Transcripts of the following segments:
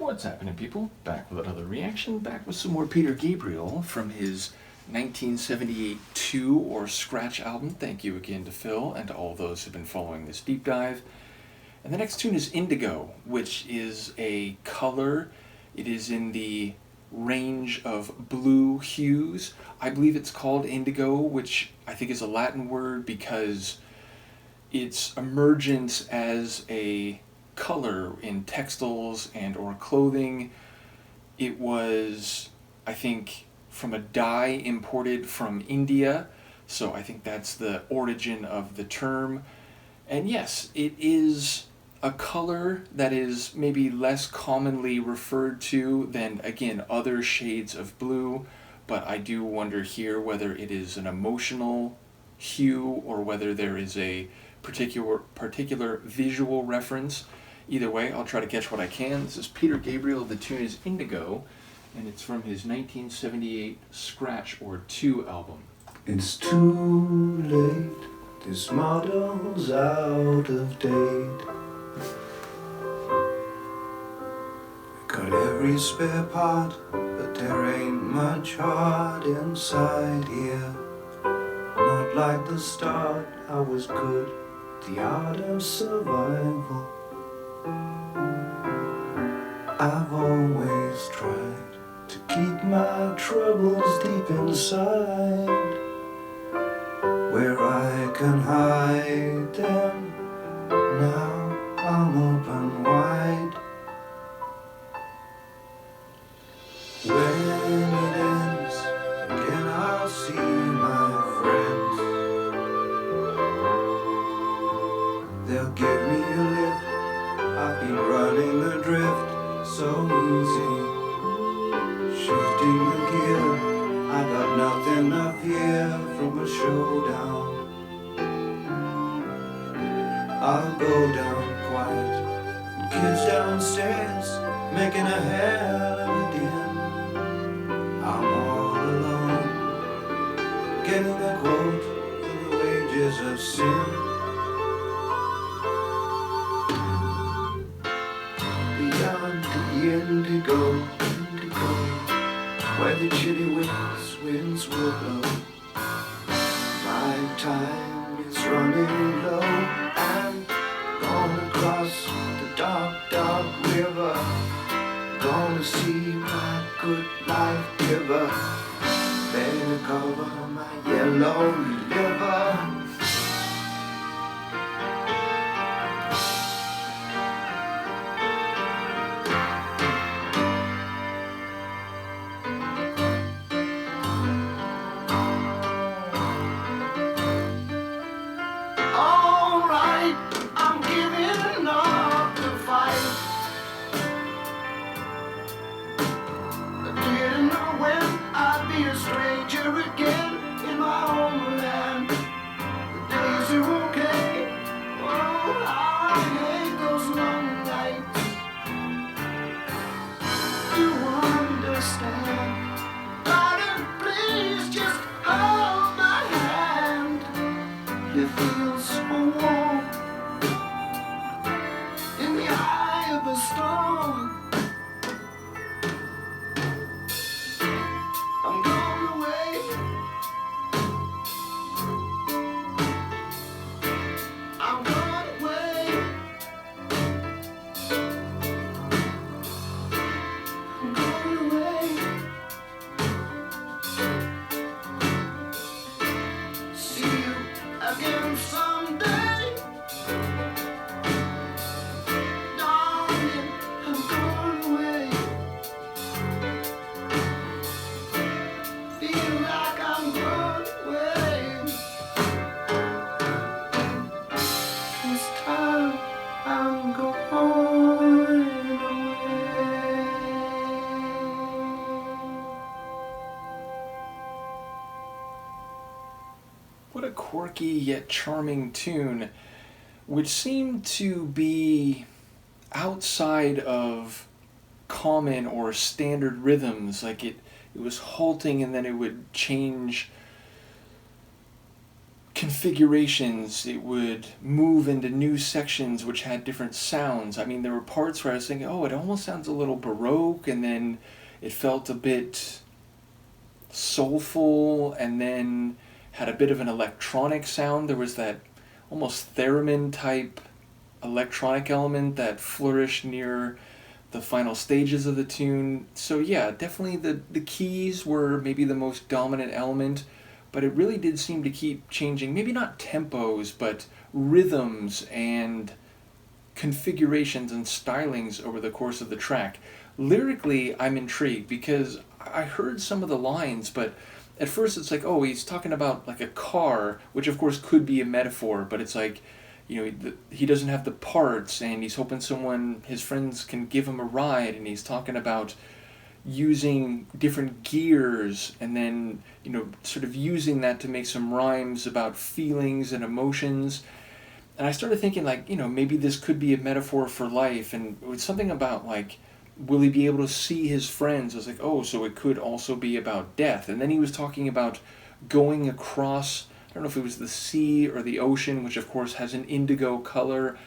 What's happening, people? Back with another reaction, back with some more Peter Gabriel from his 1978 2 or Scratch album. Thank you again to Phil and to all those who've been following this deep dive. And the next tune is Indigo, which is a color. It is in the range of blue hues. I believe it's called indigo, which I think is a Latin word because its emergence as a color in textiles and or clothing, it was, I think, from a dye imported from India, so I think that's the origin of the term. And yes, it is a color that is maybe less commonly referred to than, again, other shades of blue, but I do wonder here whether it is an emotional hue or whether there is a particular visual reference. Either way, I'll try to catch what I can. This is Peter Gabriel. The tune is Indigo, and it's from his 1978 Scratch or 2 album. It's too late, this model's out of date. Got every spare part, but there ain't much heart inside here. Not like the start, I was good, the art of survival. I've always tried to keep my troubles deep inside, where I can hide them. Now I'm open wide. When it ends, again I'll see my friends. They'll give me a lift. I've been running adrift so easy, shifting the gear. I got nothing to fear from a showdown. I'll go down quiet, kids downstairs making a hell of a din. I'm all alone, getting a quote for the wages of sin. Beyond the indigo, where the chilly winds will blow. My time is running low. I'm gonna cross the dark, dark river. Gonna see my good life giver. Better cover my yellow liver. Alright, I'm giving up the fight. I didn't know when I'd be a stranger again in my homeland. The days are okay. Oh, how I hate those long nights. You understand? Darling, please just hold my hand. It feels so warm in the eye of a storm. I'm going away. I'm going away. I'm going away. See you again someday. Darling, I'm going away. Feel like I'm going away. This time I'm going away. What a quirky yet charming tune, which seemed to be outside of common or standard rhythms. Like it was halting and then it would change configurations. It would move into new sections which had different sounds. I mean, there were parts where I was thinking, oh, it almost sounds a little Baroque, and then it felt a bit soulful, and then had a bit of an electronic sound. There was that almost theremin type electronic element that flourished near the final stages of the tune. So yeah, definitely the keys were maybe the most dominant element, but it really did seem to keep changing, maybe not tempos, but rhythms and configurations and stylings over the course of the track. Lyrically, I'm intrigued because I heard some of the lines, but at first it's like, oh, he's talking about like a car, which of course could be a metaphor, but it's like, he doesn't have the parts, and he's hoping his friends can give him a ride, and he's talking about using different gears, and then, sort of using that to make some rhymes about feelings and emotions. And I started thinking, like, maybe this could be a metaphor for life, and it was something about, like, will he be able to see his friends? I was like, oh, so it could also be about death. And then he was talking about going across, I don't know if it was the sea or the ocean, which of course has an indigo color.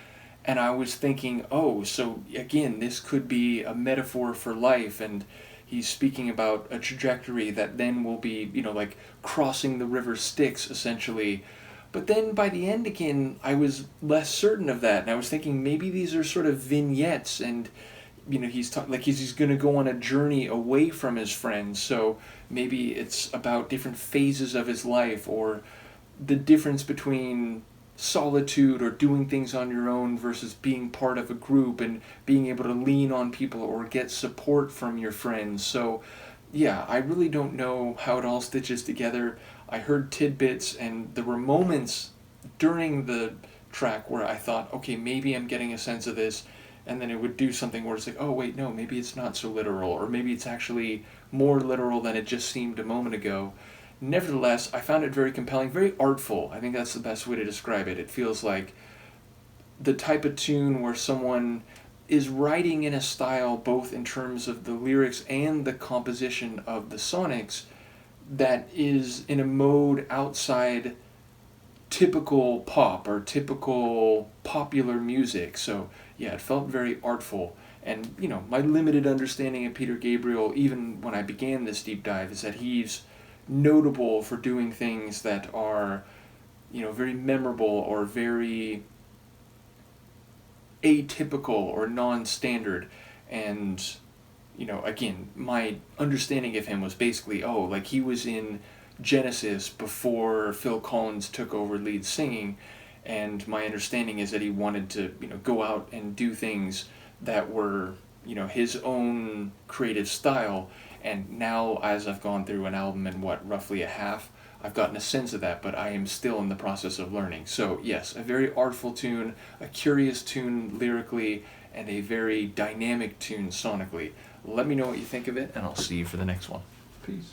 And I was thinking, oh, so again, this could be a metaphor for life. And he's speaking about a trajectory that then will be, like crossing the river Styx, essentially. But then by the end again, I was less certain of that. And I was thinking maybe these are sort of vignettes, and he's he's going to go on a journey away from his friends, so maybe it's about different phases of his life, or the difference between solitude or doing things on your own versus being part of a group and being able to lean on people or get support from your friends. So yeah, I really don't know how it all stitches together. I heard tidbits, and there were moments during the track where I thought, okay, maybe I'm getting a sense of this, and then it would do something where it's like, oh wait, no, maybe it's not so literal, or maybe it's actually more literal than it just seemed a moment ago. Nevertheless, I found it very compelling, very artful. I think that's the best way to describe it. It feels like the type of tune where someone is writing in a style, both in terms of the lyrics and the composition of the sonics, that is in a mode outside typical pop or typical popular music. So yeah, it felt very artful. And my limited understanding of Peter Gabriel, even when I began this deep dive, is that he's notable for doing things that are very memorable or very atypical or non-standard. And again, my understanding of him was basically, oh, like he was in Genesis before Phil Collins took over lead singing, and my understanding is that he wanted to go out and do things that were his own creative style. And now, as I've gone through an album in roughly a half, I've gotten a sense of that, but I am still in the process of learning. So yes, a very artful tune, a curious tune lyrically, and a very dynamic tune sonically. Let me know what you think of it, and I'll see you for the next one. Peace.